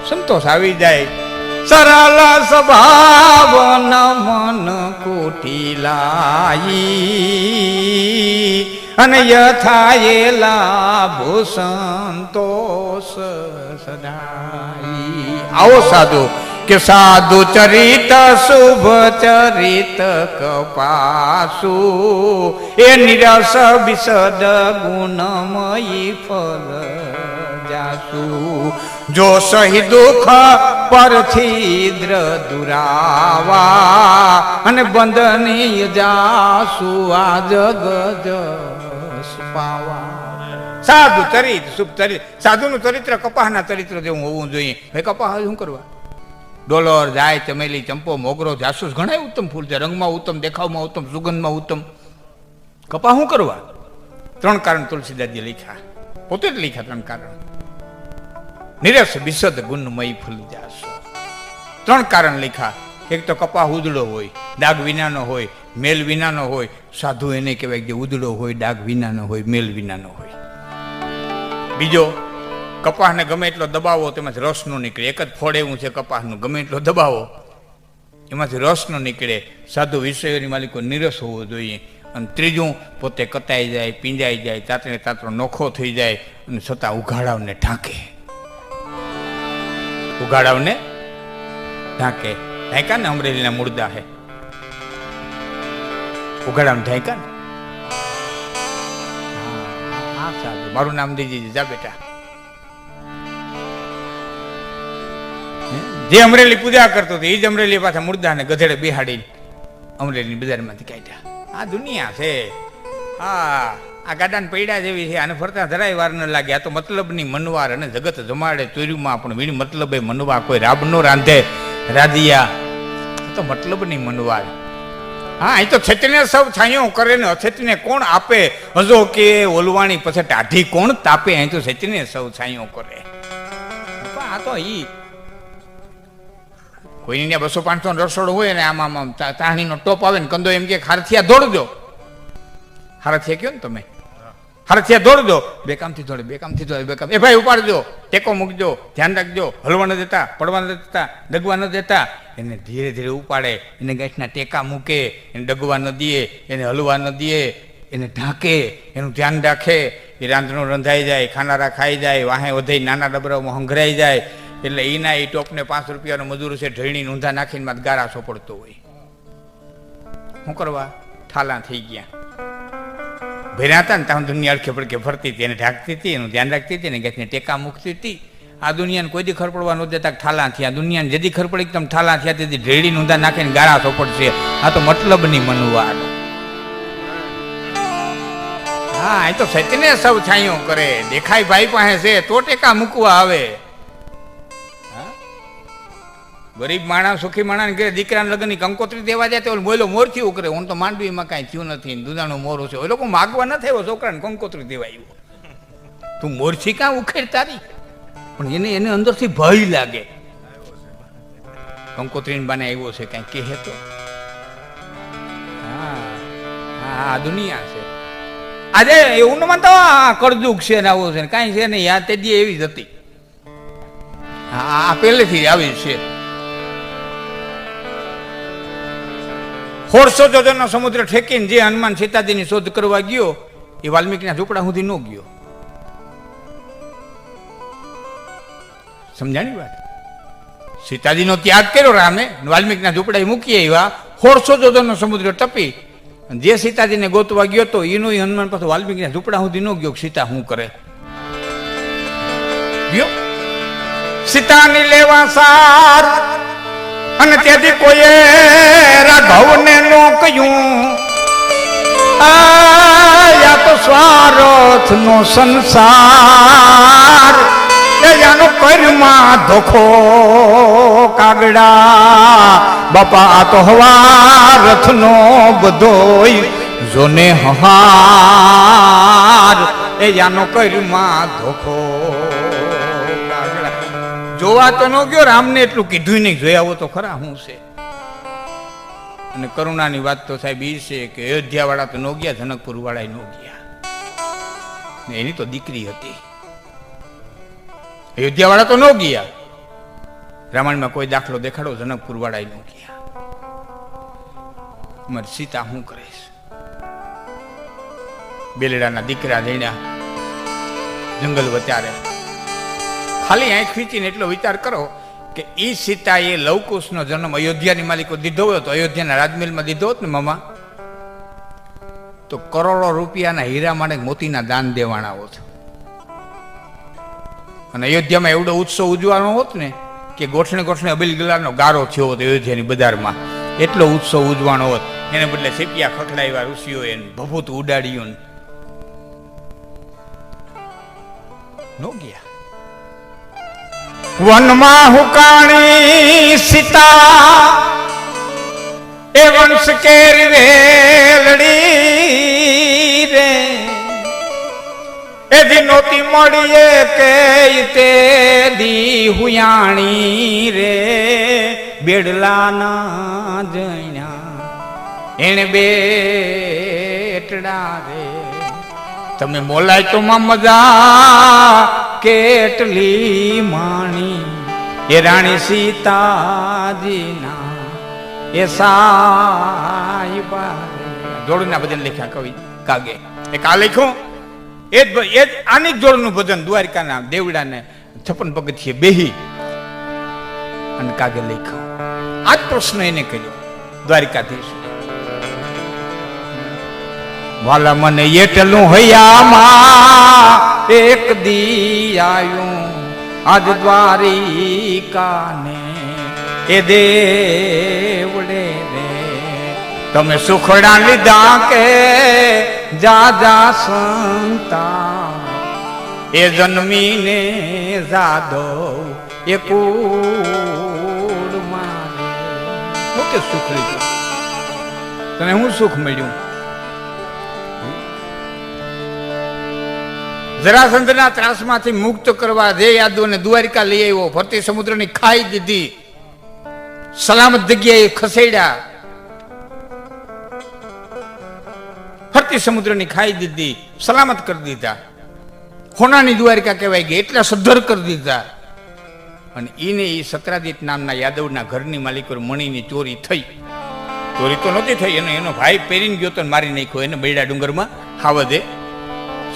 સંતોષ આવી જાય. સરળ સ્વભાવ મન કુટિલાઈ અને યથાયેલા ભૂસંતોષ સદાઈ. આવો સાધુ કે સાધુ ચરિત શુભ ચરિત કપાસુ એ નિરસ વિશદ ગુણમયી ફલ જાસુ. જો સહી દુઃખ પરથી દુરાવા અને બંધનીય જાસુ આ જગ જસ પાવા. સાધુ ચરિત શુભ ચરિત. સાધુનું ચરિત્ર કપાસના ચરિત્ર જેવું હોવું જોઈએ. હવે કપાસ શું કરવા? ડોલર, જાય, ચમેલી, ચંપો, મોગરો, જાસૂસ ઘણા ઉત્તમ ફૂલ છે. રંગમાં ઉત્તમ, દેખાવમાં ઉત્તમ, સુગંધમાં ઉત્તમ. કપા શું કરવા? 3 કારણ તુલસીદાસજી લખ્યા, પોતે જ લખ્યા 3 કારણ. નિરસ વિશદ ગુણમય ફૂલ જાસો. 3 કારણ લખ્યા. એક તો કપા ઉદડો હોય, ડાઘ વિનાનો હોય, મેલ વિનાનો હોય. સાધુ એને કહેવાય જે ઉદડો હોય, ડાઘ વિનાનો હોય, મેલ વિનાનો હોય. બીજો, કપાસને ગમે એટલો દબાવો તેમાંથી રસ નો નીકળે. એક જ ફળ એવું છે કપાસનું, ગમે એટલો દબાવો એમાંથી રસ નો નીકળે. સાધુ વિષયોની માલિકો નિરસ હોવો જોઈએ. અને ત્રીજું, પોતે કતાઈ જાય, પીંજાઈ જાય, તાતણે તાતરો નોખો થઈ જાય અને છતાં ઉઘાડાવને ઢાંકે. ઉઘાડાવને ઢાંકે. ઢાંકા ને અમરેલીના મુર્દા હે, ઉઘાડાવને ઢાંકા ને. હા સાધુ, મારું નામ દીજીજી, જા બેટા. જે અમરેલી પૂજા કરતો હતો એ જ અમરેલી પાછા મુર્દાને ગધેડે બિહાડી અમરેલી બજારમાંથી કાઢ્યા. આ દુનિયા છે. આ ગાડાને પૈડા જેવી છે. આને ફરતા જરાય વાર ન લાગે. આ તો મતલબની મનવાર અને જગત જમાડે ચોર્યુંમાં પણ વીણ મતલબે મનવા. કોઈ રાબ નો રાંધે રાધિયા. તો મતલબની મનવાર. હા, અહીં તો છેતને સૌ છાંયો કરે ને અછેતને કોણ આપે. હજો કે ઓલવાણી પછી ટાઢી કોણ તાપે. અહીં તો છેતને સૌ છાંયો કરે. આ તો ઈ કોઈની ત્યાં 200-500 રસોડું હોય ને આમાં તાહણીનો ટોપ આવે ને કંદો એમ કે હારથિયા દોડજો. હારથિયા કયો ને તમે, હારથિયા દોડજો. બે કામથી દોડે, બે કામથી દોડે, બે કામ. એ ભાઈ ઉપાડજો, ટેકો મૂકજો, ધ્યાન રાખજો. હલવા ન દેતા, પડવા ન દેતા, ડગવા ન દેતા. એને ધીરે ધીરે ઉપાડે, એને ગાંઠના ટેકા મૂકે, એને ડગવા ન દે, એને હલવા ન દે, એને ઢાંકે, એનું ધ્યાન રાખે. એ રાંધણું રંધાઈ જાય, ખાનારા ખાઈ જાય, વાહે વધે નાના ડબરામાં હંઘરાઈ જાય. એટલે એના એ ટોપને 5 રૂપિયાનો મજૂર છે, ઢળણી ઊંધા નાખીને માં ગારા સોપડતો હોય. શું કરવા? ઠાલા થઈ ગયા. ભર્યા હતા ને ત્યાં દુનિયા અડખે પડખે ફરતી હતી, એને ઢાંકતી હતી, એનું ધ્યાન રાખતી હતી ને ગેસને ટેકા મૂકતી હતી. આ દુનિયાને કોઈ દી ખર પડવા ન દેતા ઠાલા થયા. દુનિયાને જેથી ખર પડી તમે ઠાલા થયા તેથી ઢેડી ઊંધા નાખીને ગારા સોપડશે. આ તો મતલબની મનવાડ. હા, એ તો સચને સૌ છાંયો કરે. દેખાય ભાઈ પાસે છે તો ટેકા મૂકવા આવે. ગરીબ માણસ, સુખી માણસ ઘરે દીકરાના લગ્નની કંકોત્રી દેવા જાય તો બોલો મોરથી ઉકરે. હું તો માંડવીમાં કાંઈ થયું નથી, દૂધાનું મોરું છે. એ લોકો માગવા ન થયો છોકરાને કંકોત્રી દેવા આવ્યો. તું મોરથી કાં ઉખેડ તારી? પણ એને અંદરથી ભય લાગે. કંકોત્રીને બાને આવ્યો છે કાંઈ કહે તો. હા, દુનિયા છે. આજે એવું ન માનતા કરજુક છે ને આવું છે ને કાંઈ છે ને. યાદ તે દી એવી જ હતી. હા, પહેલેથી આવી છે. 150 જોજનનો સમુદ્ર ઠેકીને જે હનુમાન સીતાજીની શોધ કરવા ગયો એ વાલ્મીકીના ઝૂંપડા સુધી ન ગયો. સમજાણી વાત? સીતાજીનો ત્યાગ કર્યો રામે, વાલ્મીકીના ઝૂંપડા મૂકી આવ્યા. 150 જોજનનો સમુદ્ર ટપી જે સીતાજીને ગોતવા ગયો તો એનો હનુમાન પાછો વાલ્મીકીના ઝૂંપડા સુધી ન ગયો. સીતા શું કરે? ગયો સીતાની લેવા સાર અને તેથી કોઈએ રાઘવને નો કહ્યું. આ તો સ્વાર્થ નો સંસાર, એનો કર્મમાં ધોખો કાગડા. બાપા આ તો હવા રથનો બધોય જોને હાર, એનો કર્મમાં ધોખો. જોવા તો ન ગયો, રામને એટલું કીધું નહીં. જોયા આવો તો ખરા શું છે. અને કરુણાની વાત તો સાહેબ એ છે કે અયોધ્યા વાળા તો ન ગયા, જનકપુર વાળા ન ગયા. એની તો દીકરી હતી. અયોધ્યા વાળા તો ન ગયા, રામાયણમાં કોઈ દાખલો દેખાડો, જનકપુર વાળાએ નો ગયા. મારી સીતા શું કરીશ? બેલડાના દીકરા લઈને જંગલ વચારે. ખાલી આંખ ખીચીને એટલો વિચાર કરો કે એ સીતાએ લવકુશનો જન્મ અયોધ્યાની માલિકો દીધો હોય તો અયોધ્યાના રાજમહેલમાં દીધો હોત ને મામા, તો કરોડો રૂપિયાના હીરા માણેક મોતીના દાન દેવાના હોત. અને અયોધ્યામાં એવડો ઉત્સવ ઉજવાનો હોત ને કે ગોઠણે ગોઠણે અબીલ ગુલાલનો ગારો થયો હોત અયોધ્યાની બજારમાં. એટલો ઉત્સવ ઉજવાનો હોત. એને બદલે સેપિયા ખખડાવ્યા ઋષિઓએ, ભભૂત ઉડાડ્યું, નો ગયા. વનમાં હુકાણી સીતા એ વંશ કેરી વેલડી રે, એથી નોતી મળીએ કે તે દી હુયાણી રે. બેડલા ના જણ્યા એને બેટડા રે, તમે મોલાય તો માં મજા કેટલી માણી. એ રાણી સીતાજીના એ સાઈબા. જોડના ભજન લખ્યા કવિ કાગે. એક આ લખ્યું એ જ આની જ જોડનું ભજન દ્વારિકાના દેવડાને 56 પગથિયે બેહી અને કાગે લખ્યું. આ જ પ્રશ્ન એને કર્યો દ્વારિકાધીશ. વાલા મને એટલું હૈયામાં એક દી આયું આજ દ્વારિકાને એ દેવડે રે. તમે સુખડા લીધા કે જાજા સંતા, એ જન્મીને જાદવ એ કુળ મારે. હું કે સુખ લીધું? તને હું સુખ મળ્યું? જરાસંધના ત્રાસમાંથી મુક્ત કરવા જે યાદવોને દ્વારિકા લઈ આવ્યો, ફરતી સમુદ્રની ખાઈ દીધી, સલામત જગ્યાએ ખસેડ્યા, ફરતી સમુદ્રની ખાઈ દીધી, સલામત કરી દીધા. હોનાની દ્વારિકા કહેવાય ગઈ, એટલા સદ્ધર કરી દીધા. અને ઈને એ સત્રાજીત નામના યાદવના ઘરની માલિકો મણીની ચોરી થઈ. ચોરી તો નહોતી થઈ, એનો ભાઈ પહેરીને ગયો તો મારી નાખ્યો એને બૈડા ડુંગરમાં હાવદે.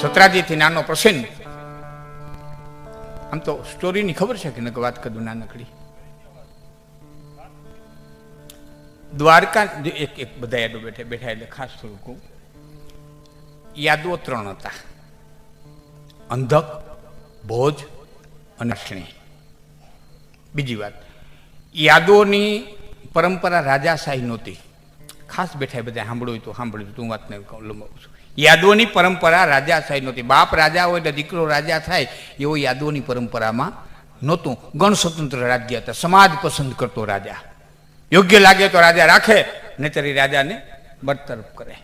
સત્રાજીથી નાનો પ્રસન્ન. આમ તો સ્ટોરીની ખબર છે કે વાત કરું નાનકડી. દ્વારકા એક બધા યાદો બેઠા એટલે ખાસ થોડુંક કહું. યાદવો 3 હતા: અંધક, ભોજ અને અશ્વિની. બીજી વાત, યાદવોની પરંપરા રાજાશાહી નહોતી. ખાસ બેઠા બધા સાંભળ્યું તો સાંભળ્યું, તું વાતને લંબાવું છું. યાદવોની પરંપરા રાજાશાહી નહોતી. બાપ રાજા હોય એટલે દીકરો રાજા થાય એવો યાદવોની પરંપરામાં નહોતું. ગણ સ્વતંત્ર રાજ્ય હતા. સમાજ પસંદ કરતો રાજા. યોગ્ય લાગે તો રાજા રાખે, નહીતર રાજાને બરતરફ કરે.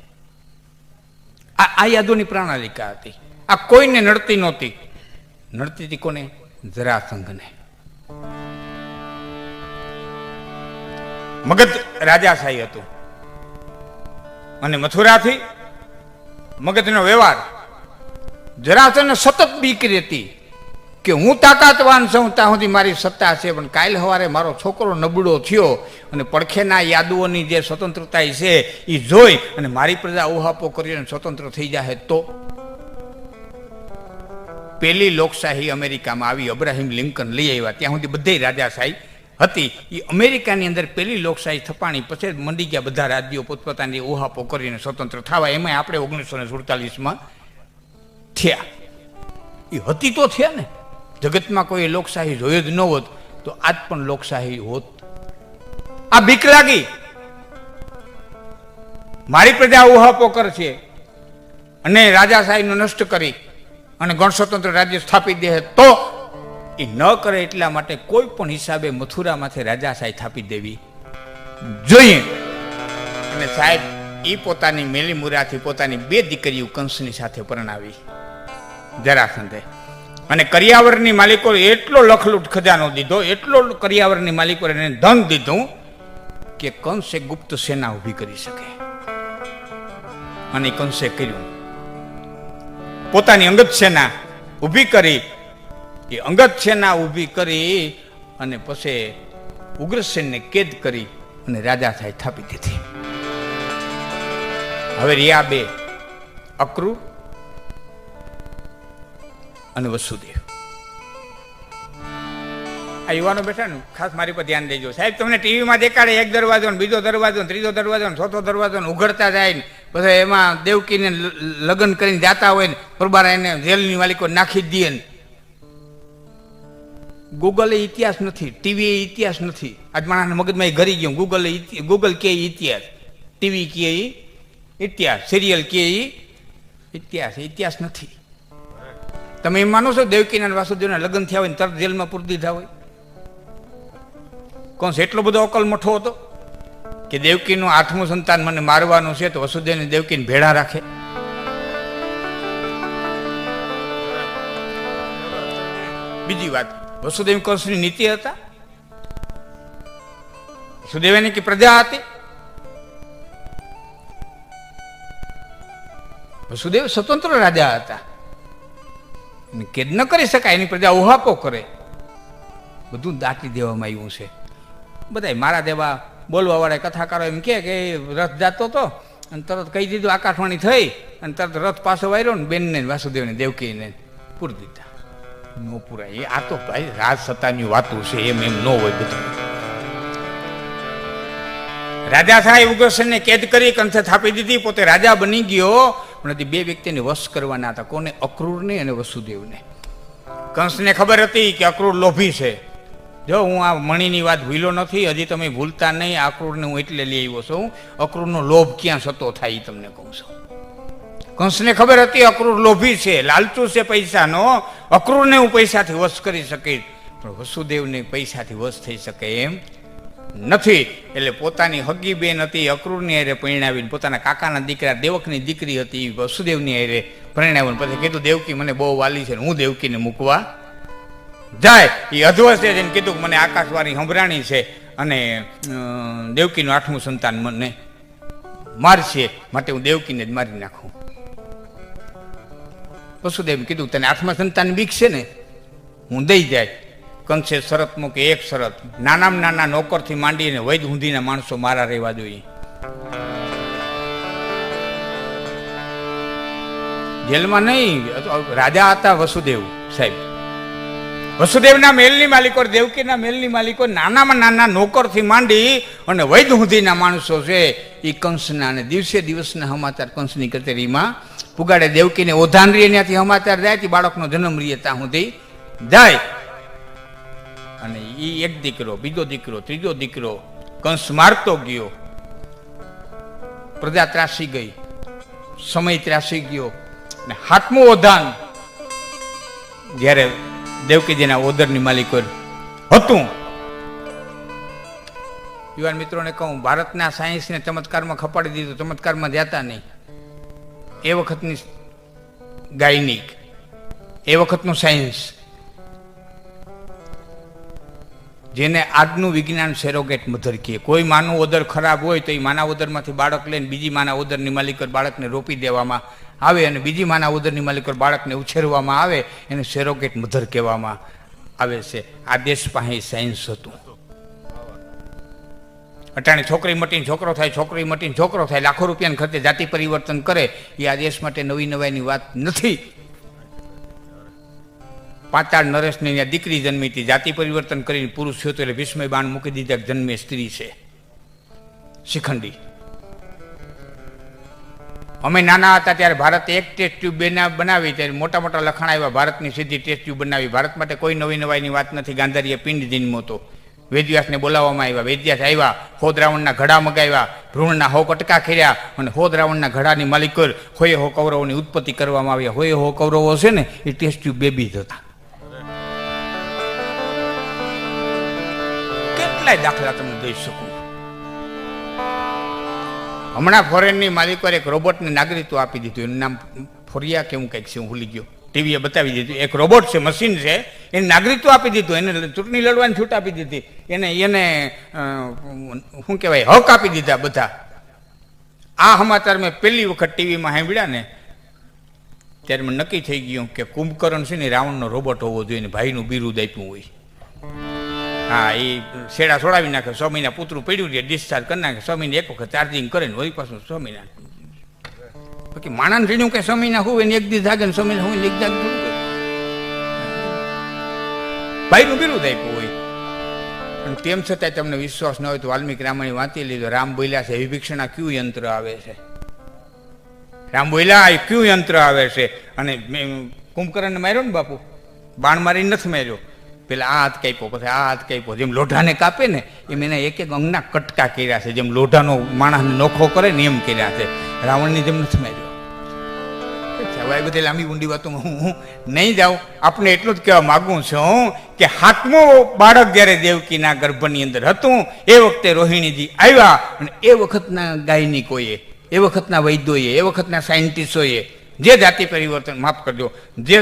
આ યાદવોની પ્રણાલિકા હતી. આ કોઈને નડતી નહોતી. નડતી હતી કોને? જરાસંઘને. મગધ રાજાશાહી હતું અને મથુરાથી મગધનો વ્યવહાર. જરાસંઘને સતત બીક રહેતી કે હું તાકાતવાન છું, ત્યાં સુધી મારી સત્તા છે, પણ કાલ સવારે મારો છોકરો નબળો થયો અને પડખેના યાદવોની જે સ્વતંત્રતા છે એ જોઈ અને મારી પ્રજા ઉહાપો કરીને સ્વતંત્ર થઈ જાય તો. પહેલી લોકશાહી અમેરિકામાં આવી, અબ્રાહિમ લિંકન લઈ આવ્યા. ત્યાં સુધી બધી રાજાશાહી હતી. એ અમેરિકાની અંદર પહેલી લોકશાહી થપાણી પછી મંડી ગયા બધા રાજ્યો પોતપોતાની ઉહાપો કરીને સ્વતંત્ર થવા. એમાં આપણે 1947માં થયા. એ હતી તો થયા ને. જગતમાં કોઈ લોકશાહી જોયો જ ન હોત તો આજ પણ લોકશાહી હોત. આ બીક લાગી, મારી પ્રજા ઉહાપો કરશે અને રાજાશાહીનો નષ્ટ કરી અને ગણ સ્વતંત્ર રાજ્ય સ્થાપી દે તો. એ ન કરે એટલા માટે કોઈ પણ હિસાબે મથુરામાંથી રાજાશાહી સ્થાપી દેવી જોઈએ. અને સાહેબ એ પોતાની મેલી મુરાથી પોતાની 2 દીકરીઓ કંસની સાથે પરણાવી જરાસંઘે. અને કરિયાવરની માલિકો એટલો લખલૂટ ખજાનો દીધો, એટલો કરિયાવરની માલિકો એને ધન દીધું કે કંસે ગુપ્ત સેના ઊભી કરી શકે. અને કંસે કર્યું. પોતાની અંગત સેના ઊભી કરી. એ અંગત સેના ઊભી કરી અને પછી ઉગ્રસેનને કેદ કરી અને રાજા થાય થાપી દીધી. હવે રહ્યા બે, અક્રૂર અને વસુદેવ. આ યુવાનો બેઠા ને ખાસ મારી પર ધ્યાન દેજો સાહેબ. તમને ટીવીમાં દેખાડે એક દરવાજો ને બીજો દરવાજો ને ત્રીજો દરવાજો ને ચોથો દરવાજો ને ઉઘડતા જાય ને પછી એમાં દેવકીને લગ્ન કરીને જાતા હોય ને પ્રબારા એને જેલની માલિકો નાખી જ દે ને. ગૂગલ એ ઇતિહાસ નથી, ટીવી એ ઇતિહાસ નથી. આજ માણસના મગજમાં એ ઘરી ગયું. ગૂગલ કે ઇતિહાસ, ટીવી કે ઇતિહાસ, સિરિયલ કે ઇતિહાસ. ઇતિહાસ નથી. તમે એમ માનો છો દેવકીના વાસુદેવના લગ્ન થયા હોય ને તરત જેલમાં પૂરી દીધા હોય? કોણ એટલો બધો અકલ મઠો હતો કે દેવકીનું 8મું સંતાન મને મારવાનું છે તો વસુદેવને દેવકીને ભેળા રાખે? બીજી વાત, વસુદેવ કંસની નીતિ હતા? વસુદેવની કે પ્રજા હતી? વસુદેવ સ્વતંત્ર રાજા હતા. કેદ ન કરી શકાય, એની પ્રજા ઉહાપો કરે. બધું દાટી દેવામાં આવ્યું છે. બધા મારા દેવા બોલવા વાળા કથાકારો એમ કે રથ જાતો હતો અને તરત કહી દીધું આકાશવાણી થઈ અને તરત રથ પાછો વાર્યો ને બેનને વાસુદેવને દેવકીને પૂરી દીધા. નો પૂરાય. આ તો ભાઈ રાજ સત્તાની વાતું છે. એમ ન હોય બધું. રાજા સાહેબ ઉગ્રસેનને કેદ કરી કંસે થાપી દીધી. પોતે રાજા બની ગયો પણ બે વ્યક્તિને વશ કરવાના હતા. કોને? અક્રૂરને અને વસુદેવને. કંસને ખબર હતી કે અક્રૂર લોભી છે. જો હું આ મણીની વાત ભૂલ્યો નથી, હજી તમે ભૂલતા નહીં. અક્રૂરને હું એટલે લઈ આવ્યો છું. અક્રૂરનો લોભ ક્યાં સતો થાય તમને કહું છું. કંસને ખબર હતી અક્રૂર લોભી છે, લાલચુ છે પૈસાનો. અક્રૂરને હું પૈસાથી વશ કરી શકીશ પણ વસુદેવને પૈસાથી વશ થઈ શકે એમ નથી. એટલે પોતાની હગી બેન હતી અક્રૂરની હારે પરણાવીને પોતાના કાકાના દીકરા દેવકની દીકરી હતી વસુદેવની હારે પરણાવીને પછી કીધું દેવકી મને બહુ વાલી છે, હું દેવકીને મૂકવા જાય. એ અધવસે જઈને કીધું મને આકાશવાણી સંભળાણી છે અને દેવકીનું 8મું સંતાન મને મારશે, માટે હું દેવકીને જ મારી નાખું. વસુદેવ કીધું તને 8મા સંતાન બીક છે ને, હું દઈ જાય. કંસે શરત મૂકી, એક શરત, નાનામાં નાના નોકરથી માંડીને વૈદ ઊંધીના માણસો મારા રહેવા જોઈએ. જેલમાં નહીં, રાજા હતા વસુદેવ સાહેબ. વસુદેવના મેલની માલિકો, દેવકીના મેલની માલિકો નાનામાં નાના નોકરથી માંડી અને વૈદ ઊંધીના માણસો છે એ કંસના. અને દિવસે દિવસના સમાચાર કંસની કચેરીમાં પુગાડે. દેવકીને ઓધાન રીએ ત્યાંથી સમાચાર જાય તે બાળકનો જન્મ રીએ ત્યાં સુધી જાય. અને એ એક દીકરો, બીજો દીકરો, ત્રીજો દીકરો કંસ મારતો ગયો. પ્રજા ત્રાસી ગઈ, સમય ત્રાસી ગયો. ને 7મું ઓધાન જયારે દેવકીજીના ઓદરની માલિકો હતું. યુવાન મિત્રોને કહું, ભારતના સાયન્સને ચમત્કારમાં ખપાડી દીધું. ચમત્કારમાં જતા નહીં. એ વખતની ગાયનિક, એ વખતનું સાયન્સ, જેને આજનું વિજ્ઞાન સેરોગેટ મધર કહે. કોઈ માનું ઓદર ખરાબ હોય તો એ માના ઓદરમાંથી બાળક લઈને બીજી માના ઓદરની માલિકો બાળકને રોપી દેવામાં આવે અને બીજી માના ઓદરની માલિકો બાળકને ઉછેરવામાં આવે, એને સેરોગેટ મધર કહેવામાં આવે છે. આ દેશ પાસે સાયન્સ હતું. અટાણે છોકરી મટીને છોકરો થાય, છોકરી મટીને છોકરો થાય, લાખો રૂપિયાના ખર્ચે જાતિ પરિવર્તન કરે. એ આ દેશ માટે નવી નવાઈની વાત નથી. પાંચાળ નરેશને ત્યાં દીકરી જન્મી હતી, જાતિ પરિવર્તન કરીને પુરુષ થયો એટલે ભીષ્મે બાણ મૂકી દીધા જન્મે સ્ત્રી છે, શિખંડી. અમે નાના હતા ત્યારે ભારતે એક ટેસ્ટ ટ્યુબ બનાવી, ત્યારે મોટા મોટા લખાણ આવ્યા, ભારતની સીધી ટેસ્ટ ટ્યુબ બનાવી. ભારત માટે કોઈ નવી નવાઈની વાત નથી. ગાંધારીએ પિંડ જન્મો હતો. વેદવ્યાસને બોલાવવામાં આવ્યા. વેદવ્યાસ આવ્યા, હોદ રાવણના ઘડા મગાવ્યા, ભ્રૂણના 100 કટકા કર્યા અને હોદ રાવણના ઘડાની માલિકો હોય 100 કૌરવોની ઉત્પત્તિ કરવામાં આવ્યા. હોય 100 કૌરવો છે ને એ ટેસ્ટ ટ્યુબ બેબી જ હતા. કેટલાય દાખલા તમને દઈ શકું. હમણાં ફોરેનની માલિકો એક રોબોટને નાગરિકત્વ આપી દીધું. એનું નામ ફોરિયા કેવું કંઈક છે, હું ભૂલી ગયો. ટીવીએ બતાવી દીધું. એક રોબોટ છે, મશીન છે, એને નાગરિકત્વ આપી દીધું. એને ચૂંટણી લડવાની છૂટ આપી દીધી. એને શું કહેવાય, હક આપી દીધા બધા. આ સમાચાર મેં પહેલી વખત ટીવીમાં સાંભળ્યા ને ત્યારે મને નક્કી થઈ ગયું કે કુંભકર્ણ છે ને રાવણનો રોબોટ હોવો જોઈએ ને ભાઈનું બિરુદ આપ્યું હોય. હા, એ શેડા છોડાવી નાખે, 6 મહિના પૂતરું પડ્યું છે ડિસ્ચાર્જ કરી નાખે, 6 મહિને એક વખત ચાર્જિંગ કરે ને વળી પાછું 6 મહિના. બાકી માણસ રીણ્યું કે 6 મહિના હોય ને એક દી જાગે ને 6 મહિના હોય ને એક જાગે થોડું કરે. ભાઈનું બિરુદ આપ્યું હોય અને તેમ છતાંય તમને વિશ્વાસ ન હોય તો વાલ્મીકી રામાયણ વાંચી લીધો. રામ બોલ્યા છે વિભીષણા ક્યુ યંત્ર આવે છે, રામ બોલ્યા એ ક્યુ યંત્ર આવે છે. અને કુંભકર્ણને માર્યો ને બાપુ, બાણ મારી નથી માર્યો, પેલા આ હાથ કાપ્યો પછી આ હાથ કાપ્યો, જેમ લોઢાને કાપે ને એમ એના એક એક અંગના કટકા કર્યા છે, જેમ લોઢાનો માણસને નોખો કરે ને એમ કર્યા છે. રાવણની જેમ નથી માર્યો. હવે બધી લાંબી ઊંડી વાતોમાં હું નહીં જાઉં. આપણે એટલું જ કહેવા માગું છું કે 7મો બાળક જ્યારે દેવકીના ગર્ભની અંદર હતું એ વખતે રોહિણીજી આવ્યા અને એ વખતના ગાયનિકોએ, એ વખતના વૈદ્યોએ, એ વખતના સાયન્ટિસ્ટોએ જે જાતિ પરિવર્તન, માફ કરજો, જે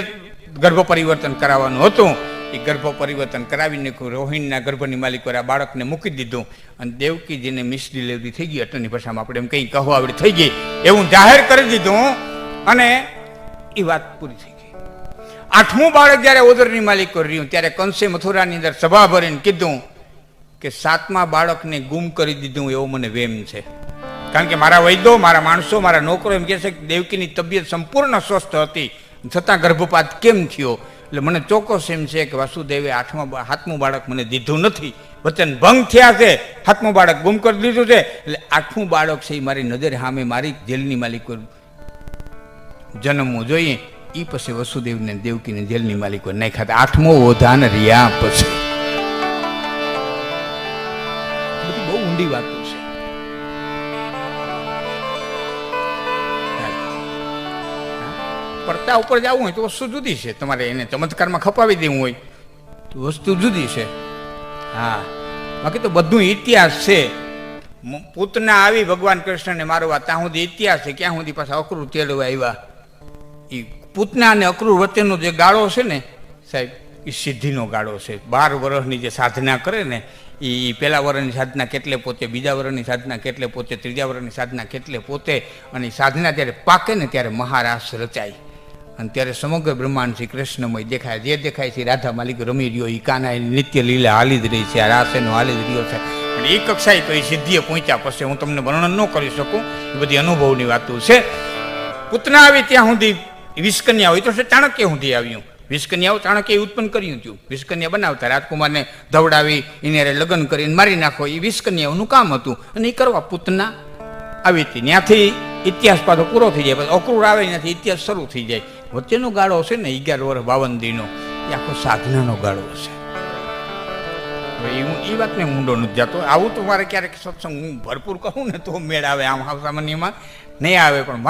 ગર્ભ પરિવર્તન કરાવવાનું હતું એ ગર્ભ પરિવર્તન કરાવીને રોહિણીના ગર્ભની માલિકોએ આ બાળકને મૂકી દીધું અને દેવકીજીને મિસ ડિલિવરી થઈ ગઈ. અટની ભાષામાં આપણે એમ કંઈ કહો આવડી થઈ ગઈ એવું જાહેર કરી દીધું અને એ વાત પૂરી થઈ ગઈ. 8મું બાળક જ્યારે ઓદરની માલિકો રહ્યું ત્યારે કંસે મથુરાની અંદર સભા ભરીને કીધું કે 7મા બાળકને ગુમ કરી દીધું એવો મને વેમ છે. કારણ કે મારા વૈદ્યો, મારા માણસો, મારા નોકરો એમ કહે છે કે દેવકીની તબિયત સંપૂર્ણ સ્વસ્થ હતી છતાં ગર્ભપાત કેમ થયો. એટલે મને ચોક્કસ એમ છે કે વાસુદેવે 7મું બાળક મને દીધું નથી, વચન ભંગ થયા છે, 7મું બાળક ગુમ કરી દીધું છે. એટલે 8મું બાળક છે એ મારી નજર સામે મારી જેલની માલિકો જન્મવું જોઈએ. એ પછી વસુદેવને દેવકીને જેલની માલિકો નહીં ખાતા. 8મો ઓધાન રહ્યા પછી બધી બહુ ઊંડી વાતો છે. પડતા ઉપર જવું હોય તો વસ્તુ જુદી છે, તમારે એને ચમત્કારમાં ખપાવી દેવું હોય તો વસ્તુ જુદી છે. હા, બાકી તો બધું ઇતિહાસ છે. પૂતના આવી ભગવાન કૃષ્ણને મારવા ત્યાં સુધી ઇતિહાસ છે, ક્યાં સુધી પાછા અક્રૂર તેડવા આવ્યા. એ પૂતના અને અક્રૂર વચ્ચેનો જે ગાળો છે ને સાહેબ, એ સિદ્ધિનો ગાળો છે. 12 વર્ષની જે સાધના કરે ને એ પહેલા વર્ષની સાધના કેટલે પોતે, બીજા વર્ષની સાધના કેટલે પોતે, ત્રીજા વર્ષની સાધના કેટલે પોતે, અને સાધના જ્યારે પાકે ને ત્યારે મહારાસ રચાય અને ત્યારે સમગ્ર બ્રહ્માંડ શ્રી કૃષ્ણમય દેખાય. જે દેખાય છે રાધા માલિક રમી રહ્યો, એ કાના નિત્ય લીલા હાલી જ રહી છે, આ રાસ એનો હાલી જ રહ્યો છે. અને એ કક્ષાએ તો એ સિદ્ધિએ પહોંચ્યા પછી હું તમને વર્ણન ન કરી શકું, એ બધી અનુભવની વાતો છે. પૂતના આવી ત્યાં સુધી 20 કન્યા હોય તો ચાણક્ય સુધી આવ્યું. 20 કન્યાઓ ચાણક્ય ઉત્પન્ન કર્યું હતું. 20 કન્યા બનાવતા, રાજકુમારને ધવડાવી એને લગ્ન કરીને મારી નાખો, એ 20 કન્યાઓનું કામ હતું અને એ કરવા પૂતના આવી હતી. ત્યાંથી ઇતિહાસ પાછો પૂરો થઈ જાય, પછી અક્રૂર આવે ત્યાંથી ઇતિહાસ શરૂ થઈ જાય. વચ્ચેનો ગાળો છે ને 11 વર્ષ 52 દિનો, એ આખો સાધનાનો ગાળો છે. હવે એ વાતને ઊંડો નથી જતો. આવું તો મારે ક્યારેક સત્સંગ હું ભરપૂર કહું ને તો મેળ આવે, આમ સામાન્યમાં નહીં આવે. પણ